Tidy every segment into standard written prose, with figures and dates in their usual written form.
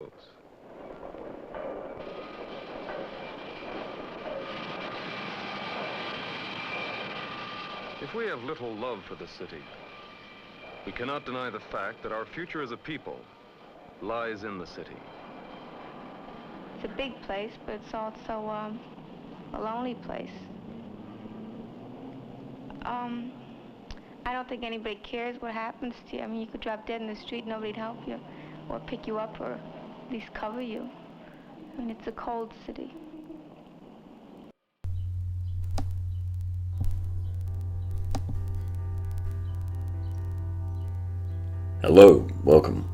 books. If we have little love for the city, we cannot deny the fact that our future as a people lies in the city. It's a big place, but it's also a lonely place. I don't think anybody cares what happens to you. I mean, you could drop dead in the street, nobody'd help you, or pick you up, or at least cover you. I mean, it's a cold city. Hello, welcome.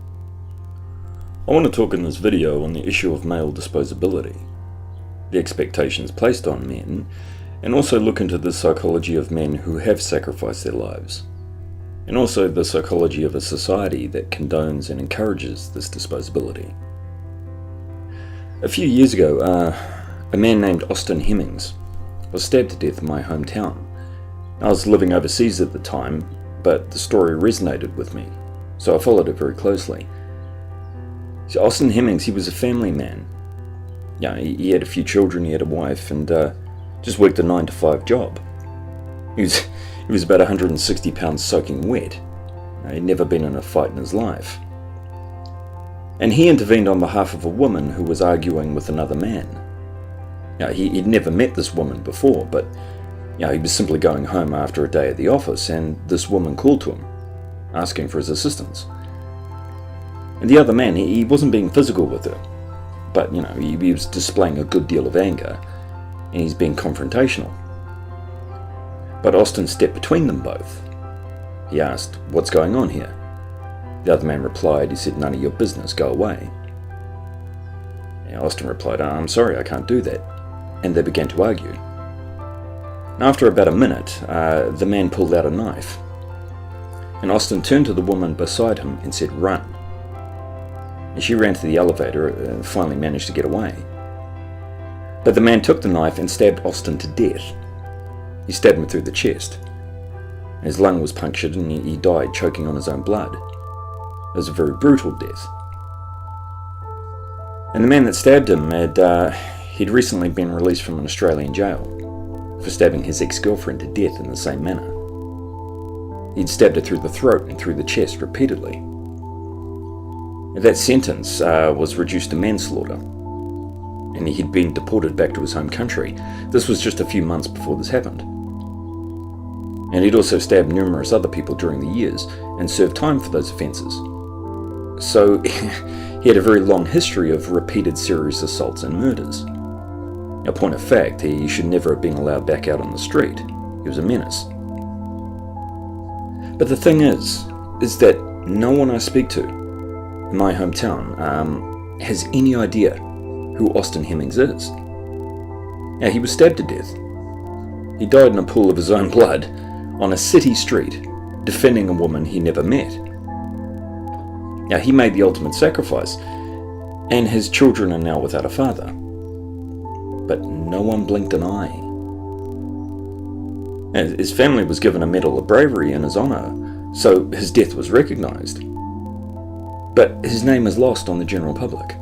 I want to talk in this video on the issue of male disposability, the expectations placed on men, and also look into the psychology of men who have sacrificed their lives, and also the psychology of a society that condones and encourages this disposability. A few years ago, a man named Austin Hemmings was stabbed to death in my hometown. I was living overseas at the time, but the story resonated with me, so I followed it very closely. So Austin Hemmings, he was a family man. Yeah, he had a few children, he had a wife, and just worked a 9-to-5 job. He was about 160 pounds soaking wet. He'd never been in a fight in his life. And he intervened on behalf of a woman who was arguing with another man. Now, he'd never met this woman before, but he was simply going home after a day at the office, and this woman called to him, asking for his assistance. And the other man, he wasn't being physical with her, but he was displaying a good deal of anger, and he's being confrontational. But Austin stepped between them both. He asked, "What's going on here?" The other man replied, he said, "None of your business, go away." And Austin replied, "I'm sorry, I can't do that." And they began to argue. And after about a minute, the man pulled out a knife. And Austin turned to the woman beside him and said, "Run." And she ran to the elevator and finally managed to get away. But the man took the knife and stabbed Austin to death. He stabbed him through the chest. His lung was punctured and he died choking on his own blood. It was a very brutal death. And the man that stabbed him he'd recently been released from an Australian jail for stabbing his ex-girlfriend to death in the same manner. He'd stabbed her through the throat and through the chest repeatedly. That sentence was reduced to manslaughter, and he'd been deported back to his home country. This was just a few months before this happened. And he'd also stabbed numerous other people during the years and served time for those offences. So he had a very long history of repeated serious assaults and murders. A point of fact, he should never have been allowed back out on the street. He was a menace. But the thing is that no one I speak to in my hometown has any idea who Austin Hemmings is. Now, he was stabbed to death. He died in a pool of his own blood on a city street, defending a woman he never met. Now, he made the ultimate sacrifice, and his children are now without a father. But no one blinked an eye. And his family was given a Medal of Bravery in his honour, so his death was recognised. But his name is lost on the general public.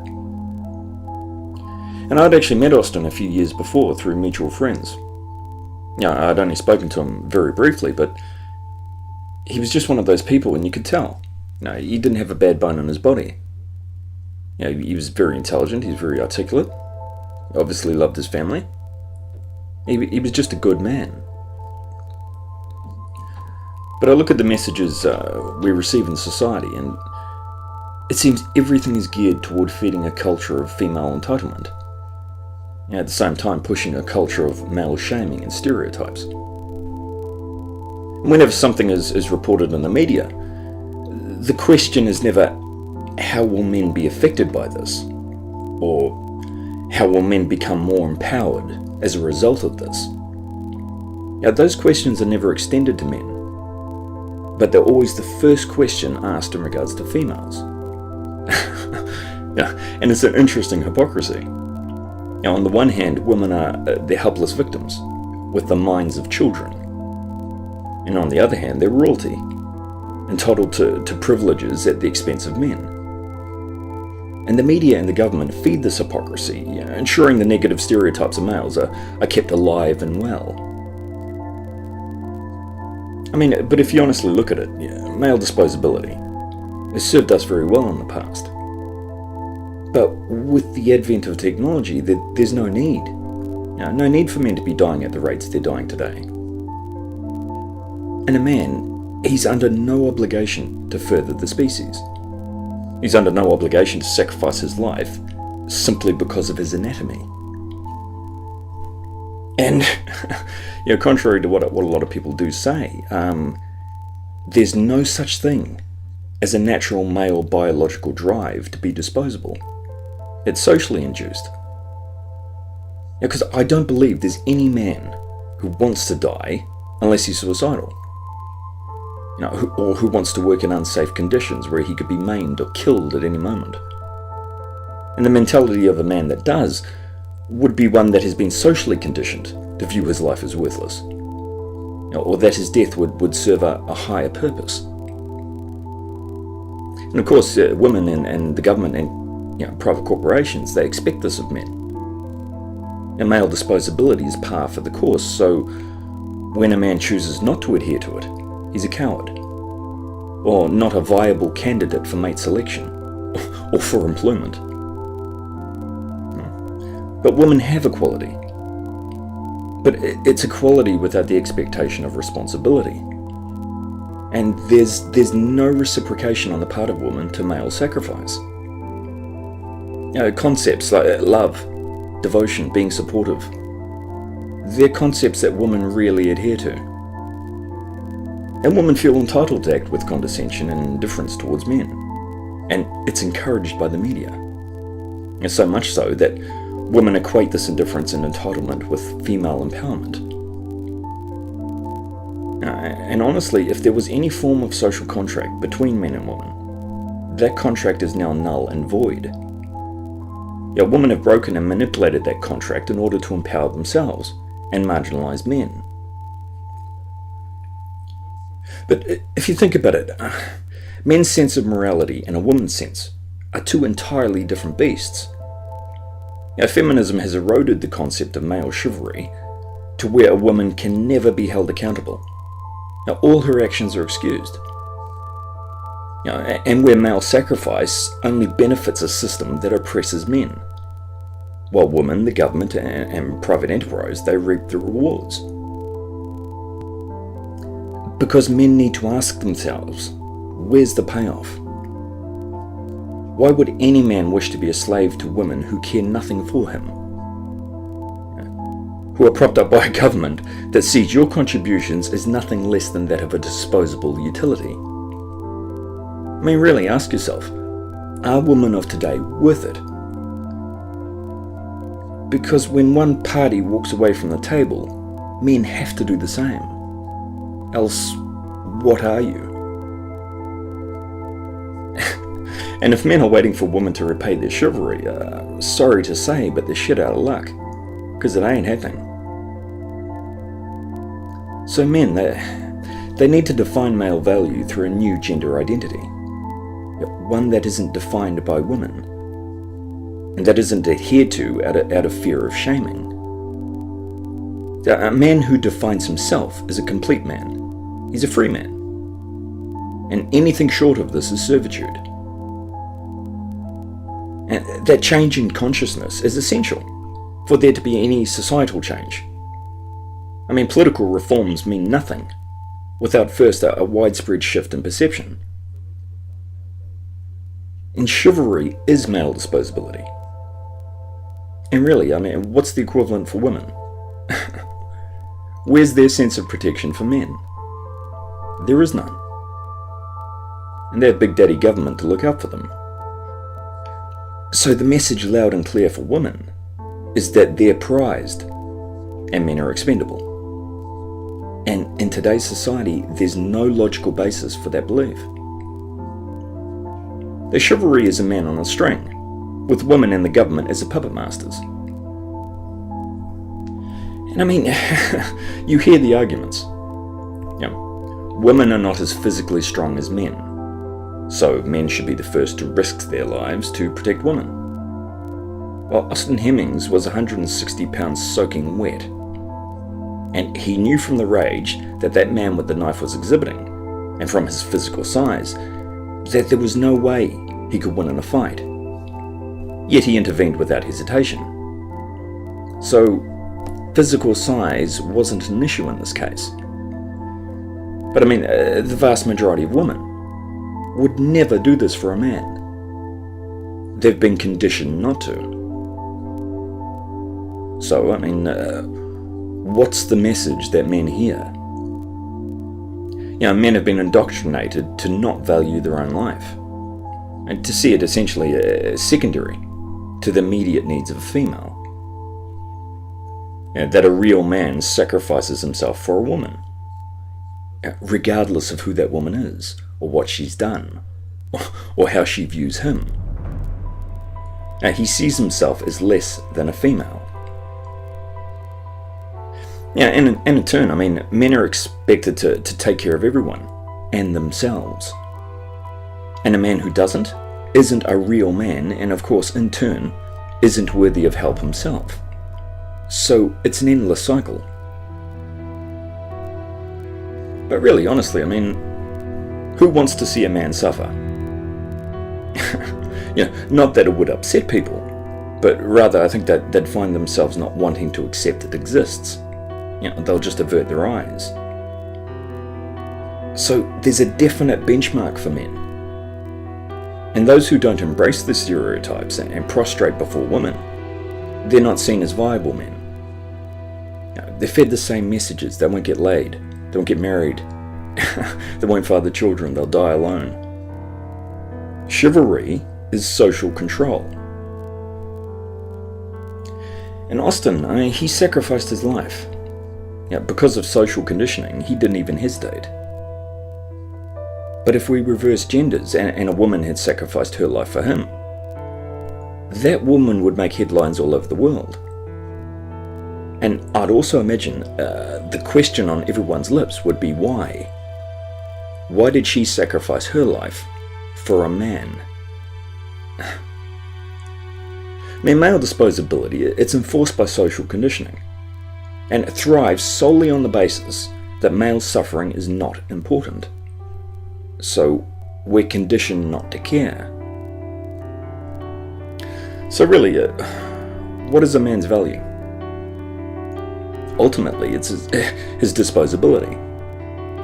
And I'd actually met Austin a few years before through mutual friends. I'd only spoken to him very briefly, but he was just one of those people, and you could tell. He didn't have a bad bone in his body. He was very intelligent, he was very articulate, obviously loved his family. He was just a good man. But I look at the messages we receive in society, and it seems everything is geared toward feeding a culture of female entitlement, at the same time pushing a culture of male shaming and stereotypes. Whenever something is reported in the media, the question is never, how will men be affected by this? Or how will men become more empowered as a result of this? Those questions are never extended to men, but they're always the first question asked in regards to females. And it's an interesting hypocrisy. On the one hand, women are they're helpless victims with the minds of children, and on the other hand, they're royalty, entitled to privileges at the expense of men. And the media and the government feed this hypocrisy, ensuring the negative stereotypes of males are kept alive and well. I mean, but if you honestly look at it, male disposability has served us very well in the past. But with the advent of technology, there's no need. No need for men to be dying at the rates they're dying today. And a man, he's under no obligation to further the species. He's under no obligation to sacrifice his life simply because of his anatomy. And, contrary to what a lot of people do say, there's no such thing as a natural male biological drive to be disposable. It's socially induced. Because I don't believe there's any man who wants to die unless he's suicidal. Or who wants to work in unsafe conditions where he could be maimed or killed at any moment. And the mentality of a man that does would be one that has been socially conditioned to view his life as worthless, or that his death would serve a higher purpose. And of course, women and the government and private corporations, they expect this of men. And male disposability is par for the course, so when a man chooses not to adhere to it, he's a coward, or not a viable candidate for mate selection, or for employment. But women have equality. But it's equality without the expectation of responsibility. And there's no reciprocation on the part of women to male sacrifice. Concepts like love, devotion, being supportive, they're concepts that women rarely adhere to. And women feel entitled to act with condescension and indifference towards men. And it's encouraged by the media. And so much so that women equate this indifference and entitlement with female empowerment. And honestly, if there was any form of social contract between men and women, that contract is now null and void. Women have broken and manipulated that contract in order to empower themselves and marginalize men. But if you think about it, men's sense of morality and a woman's sense are two entirely different beasts. Feminism has eroded the concept of male chivalry to where a woman can never be held accountable. All her actions are excused. And where male sacrifice only benefits a system that oppresses men, while women, the government, and private enterprise, they reap the rewards. Because men need to ask themselves, where's the payoff? Why would any man wish to be a slave to women who care nothing for him? Who are propped up by a government that sees your contributions as nothing less than that of a disposable utility? I mean, really ask yourself, are women of today worth it? Because when one party walks away from the table, men have to do the same. Else, what are you? And if men are waiting for women to repay their chivalry, sorry to say, but they're shit out of luck, because it ain't happening. So men, they need to define male value through a new gender identity, one that isn't defined by women, and that isn't adhered to out of fear of shaming. A man who defines himself as a complete man, he's a free man, and anything short of this is servitude. And that change in consciousness is essential for there to be any societal change. I mean, political reforms mean nothing without first a widespread shift in perception. And chivalry is male disposability. And really, I mean, what's the equivalent for women? Where's their sense of protection for men? There is none. And they have Big Daddy government to look out for them. So the message loud and clear for women is that they're prized and men are expendable. And in today's society, there's no logical basis for that belief. The chivalry is a man on a string, with women and the government as the puppet masters. And I mean, you hear the arguments. Women are not as physically strong as men, so men should be the first to risk their lives to protect women. Well, Austin Hemmings was 160 pounds soaking wet, and he knew from the rage that that man with the knife was exhibiting, and from his physical size, that there was no way he could win in a fight. Yet he intervened without hesitation. So, physical size wasn't an issue in this case. But I mean, the vast majority of women would never do this for a man. They've been conditioned not to. So, I mean, what's the message that men hear? You know, men have been indoctrinated to not value their own life, and to see it essentially secondary to the immediate needs of a female. You know, that a real man sacrifices himself for a woman, regardless of who that woman is, or what she's done, or how she views him. Now, he sees himself as less than a female. Yeah, and in turn, I mean, men are expected to take care of everyone, and themselves. And a man who doesn't, isn't a real man, and of course, in turn, isn't worthy of help himself. So, it's an endless cycle. But really, honestly, I mean, who wants to see a man suffer? You know, not that it would upset people, but rather I think that they'd find themselves not wanting to accept it exists. You know, they'll just avert their eyes. So there's a definite benchmark for men. And those who don't embrace the stereotypes and prostrate before women, they're not seen as viable men. You know, they're fed the same messages: they won't get laid, they won't get married, they won't father children, they'll die alone. Chivalry is social control. And Austin, I mean, he sacrificed his life. You know, because of social conditioning, he didn't even hesitate. But if we reverse genders and a woman had sacrificed her life for him, that woman would make headlines all over the world. And I'd also imagine the question on everyone's lips would be why? Why did she sacrifice her life for a man? I mean, male disposability, it's enforced by social conditioning, and it thrives solely on the basis that male suffering is not important. So we're conditioned not to care. So really, what is a man's value? Ultimately, it's his disposability.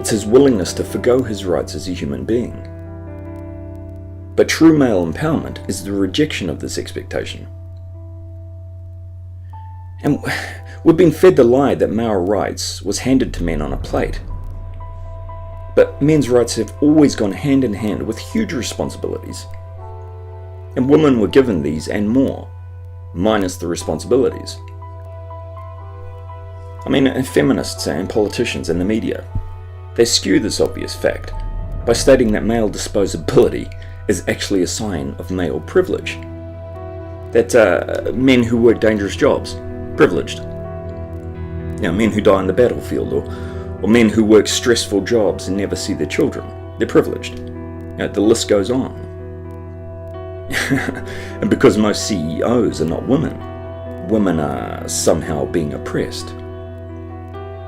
It's his willingness to forgo his rights as a human being. But true male empowerment is the rejection of this expectation. And we've been fed the lie that male rights was handed to men on a plate. But men's rights have always gone hand in hand with huge responsibilities. And women were given these and more, minus the responsibilities. I mean, feminists and politicians and the media, they skew this obvious fact by stating that male disposability is actually a sign of male privilege. That men who work dangerous jobs, privileged. You know, men who die on the battlefield, or men who work stressful jobs and never see their children, they're privileged. You know, the list goes on. And because most CEOs are not women, women are somehow being oppressed.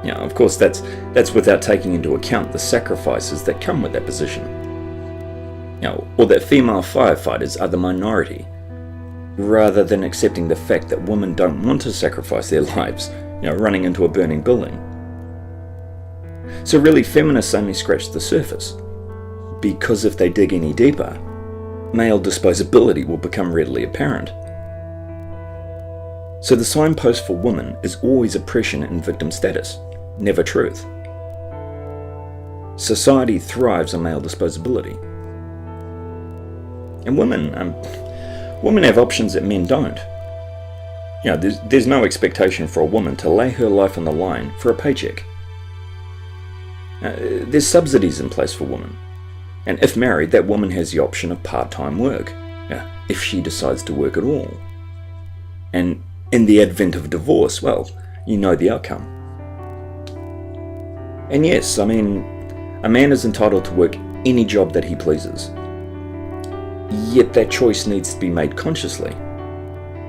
You know, of course, that's without taking into account the sacrifices that come with that position. You know, or that female firefighters are the minority, rather than accepting the fact that women don't want to sacrifice their lives, you know, running into a burning building. So really, feminists only scratch the surface, because if they dig any deeper, male disposability will become readily apparent. So the signpost for women is always oppression and victim status, never truth. Society thrives on male disposability. And women have options that men don't. You know, there's no expectation for a woman to lay her life on the line for a paycheck. There's subsidies in place for women. And if married, that woman has the option of part-time work, if she decides to work at all. And in the advent of divorce, well, you know the outcome. And yes, I mean, a man is entitled to work any job that he pleases, yet that choice needs to be made consciously,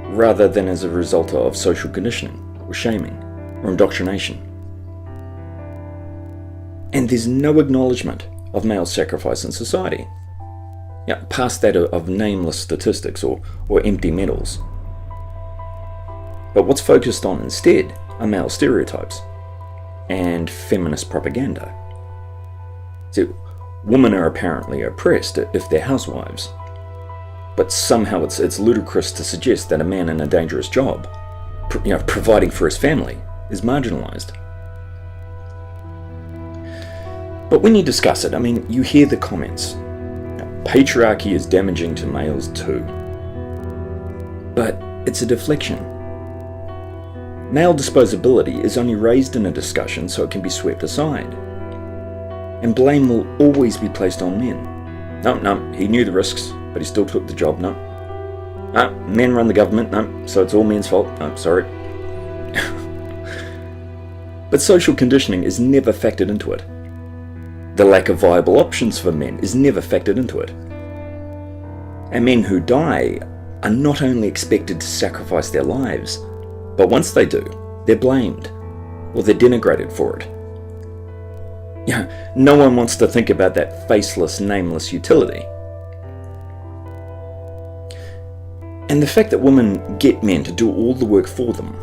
rather than as a result of social conditioning, or shaming, or indoctrination. And there's no acknowledgement of male sacrifice in society, past that of nameless statistics or empty medals. But what's focused on instead are male stereotypes and feminist propaganda. So, women are apparently oppressed if they're housewives, but somehow it's ludicrous to suggest that a man in a dangerous job, providing for his family, is marginalized. But when you discuss it, you hear the comments. Patriarchy is damaging to males too. But it's a deflection. Male disposability is only raised in a discussion so it can be swept aside. And blame will always be placed on men. No, he knew the risks, but he still took the job. No, men run the government. No, so it's all men's fault. No, sorry. But social conditioning is never factored into it. The lack of viable options for men is never factored into it. And men who die are not only expected to sacrifice their lives, but once they do, they're blamed, or they're denigrated for it. No one wants to think about that faceless, nameless utility. And the fact that women get men to do all the work for them,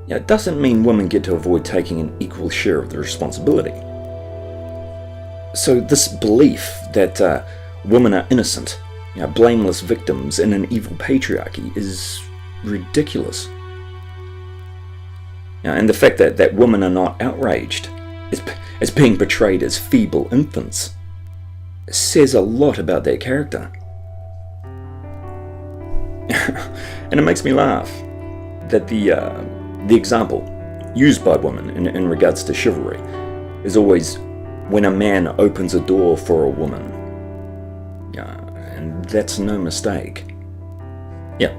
it doesn't mean women get to avoid taking an equal share of the responsibility. So this belief that women are innocent, blameless victims in an evil patriarchy is ridiculous. And the fact that women are not outraged as being portrayed as feeble infants says a lot about their character. And it makes me laugh that the example used by women in regards to chivalry is always when a man opens a door for a woman. And that's no mistake.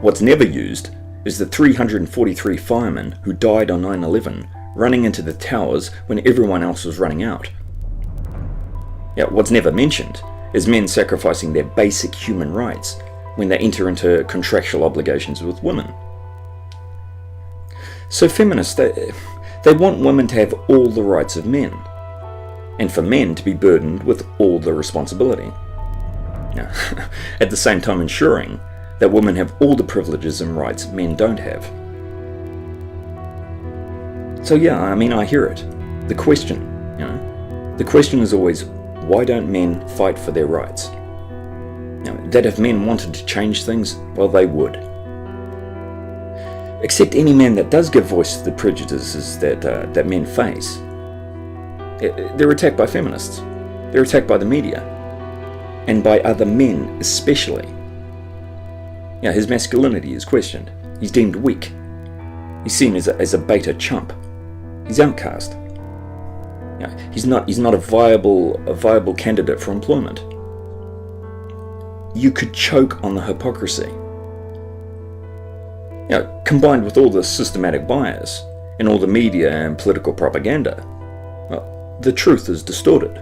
What's never used is the 343 firemen who died on 9/11 running into the towers when everyone else was running out. What's never mentioned is men sacrificing their basic human rights when they enter into contractual obligations with women. So feminists, they want women to have all the rights of men, and for men to be burdened with all the responsibility. At the same time ensuring that women have all the privileges and rights men don't have. So I hear it. The question is always, why don't men fight for their rights? That if men wanted to change things, well, they would. Except any man that does give voice to the prejudices that men face, they're attacked by feminists. They're attacked by the media, and by other men especially. His masculinity is questioned. He's deemed weak. He's seen as a beta chump. He's outcast. He's not a viable candidate for employment. You could choke on the hypocrisy. Combined with all the systematic bias and all the media and political propaganda, well, the truth is distorted.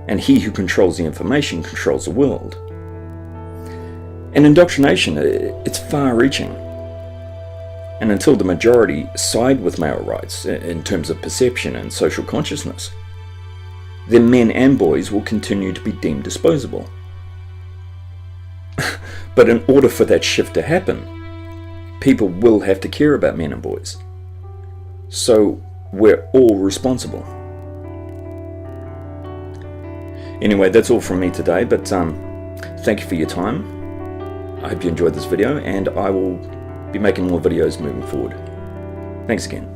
And he who controls the information controls the world. And indoctrination, it's far-reaching. And until the majority side with male rights in terms of perception and social consciousness, then men and boys will continue to be deemed disposable. But in order for that shift to happen, people will have to care about men and boys. So we're all responsible. Anyway, that's all from me today, but thank you for your time. I hope you enjoyed this video, and I will be making more videos moving forward. Thanks again.